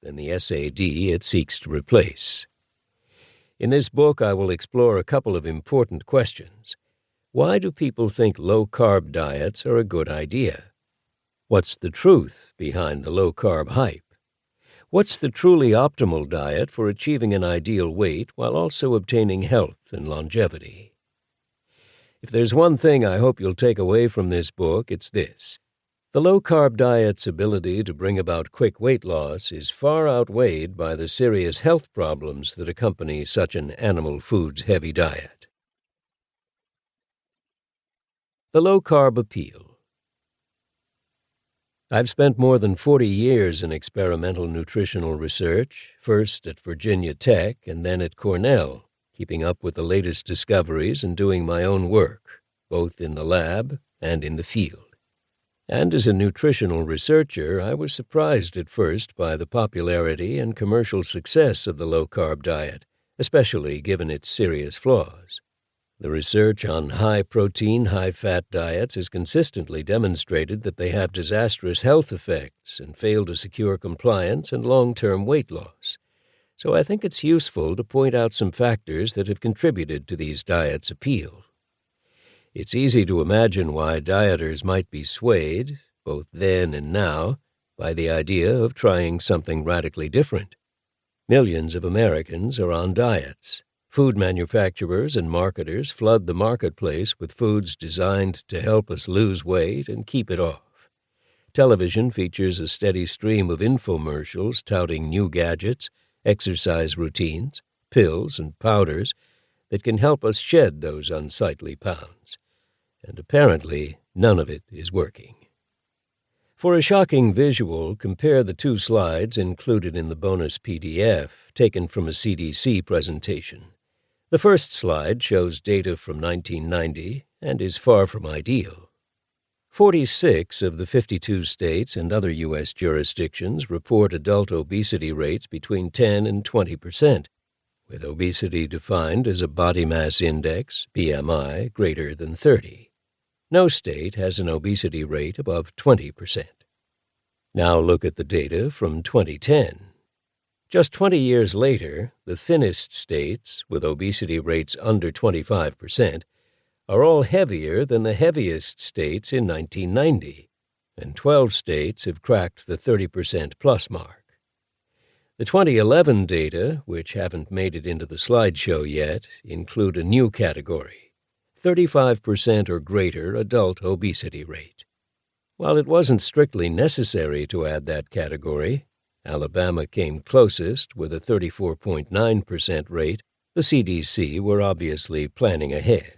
than the SAD it seeks to replace. In this book, I will explore a couple of important questions. Why do people think low-carb diets are a good idea? What's the truth behind the low-carb hype? What's the truly optimal diet for achieving an ideal weight while also obtaining health and longevity? If there's one thing I hope you'll take away from this book, it's this. The low-carb diet's ability to bring about quick weight loss is far outweighed by the serious health problems that accompany such an animal foods-heavy diet. The low-carb appeal. I've spent more than 40 years in experimental nutritional research, first at Virginia Tech and then at Cornell, keeping up with the latest discoveries and doing my own work, both in the lab and in the field. And as a nutritional researcher, I was surprised at first by the popularity and commercial success of the low-carb diet, especially given its serious flaws. The research on high-protein, high-fat diets has consistently demonstrated that they have disastrous health effects and fail to secure compliance and long-term weight loss. So I think it's useful to point out some factors that have contributed to these diets' appeal. It's easy to imagine why dieters might be swayed, both then and now, by the idea of trying something radically different. Millions of Americans are on diets. Food manufacturers and marketers flood the marketplace with foods designed to help us lose weight and keep it off. Television features a steady stream of infomercials touting new gadgets, exercise routines, pills, and powders that can help us shed those unsightly pounds. And apparently, none of it is working. For a shocking visual, compare the two slides included in the bonus PDF taken from a CDC presentation. The first slide shows data from 1990 and is far from ideal. 46 of the 52 states and other U.S. jurisdictions report adult obesity rates between 10 and 20%, with obesity defined as a body mass index, BMI, greater than 30. No state has an obesity rate above 20%. Now look at the data from 2010. Just 20 years later, the thinnest states, with obesity rates under 25%, are all heavier than the heaviest states in 1990, and 12 states have cracked the 30% plus mark. The 2011 data, which haven't made it into the slideshow yet, include a new category, 35% or greater adult obesity rate. While it wasn't strictly necessary to add that category, Alabama came closest with a 34.9% rate. The CDC were obviously planning ahead.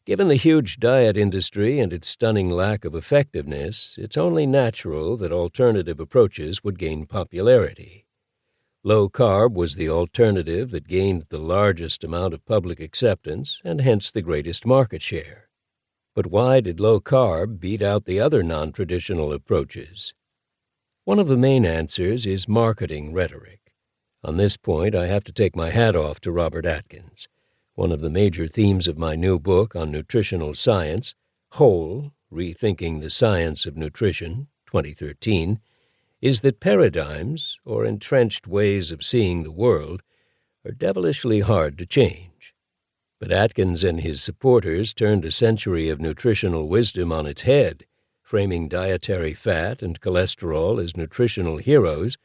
Given the huge diet industry and its stunning lack of effectiveness, it's only natural that alternative approaches would gain popularity. Low-carb was the alternative that gained the largest amount of public acceptance and hence the greatest market share. But why did low-carb beat out the other non-traditional approaches? One of the main answers is marketing rhetoric. On this point, I have to take my hat off to Robert Atkins. One of the major themes of my new book on nutritional science, Whole, Rethinking the Science of Nutrition, 2013, is that paradigms, or entrenched ways of seeing the world, are devilishly hard to change. But Atkins and his supporters turned a century of nutritional wisdom on its head, framing dietary fat and cholesterol as nutritional heroes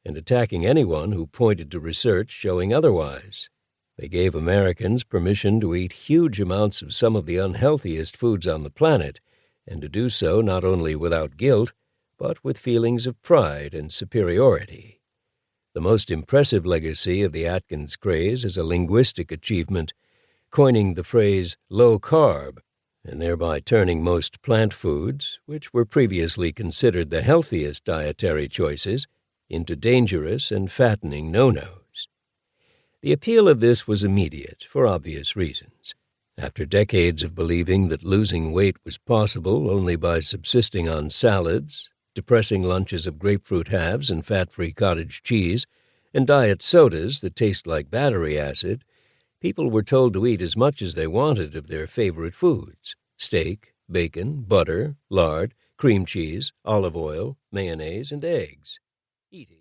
and attacking anyone who pointed to research showing otherwise. They gave Americans permission to eat huge amounts of some of the unhealthiest foods on the planet, and to do so not only without guilt, but with feelings of pride and superiority. The most impressive legacy of the Atkins craze is a linguistic achievement, coining the phrase low-carb, and thereby turning most plant foods, which were previously considered the healthiest dietary choices, into dangerous and fattening no-nos. The appeal of this was immediate, for obvious reasons. After decades of believing that losing weight was possible only by subsisting on salads, depressing lunches of grapefruit halves and fat-free cottage cheese, and diet sodas that taste like battery acid, people were told to eat as much as they wanted of their favorite foods: steak, bacon, butter, lard, cream cheese, olive oil, mayonnaise, and eggs. Eating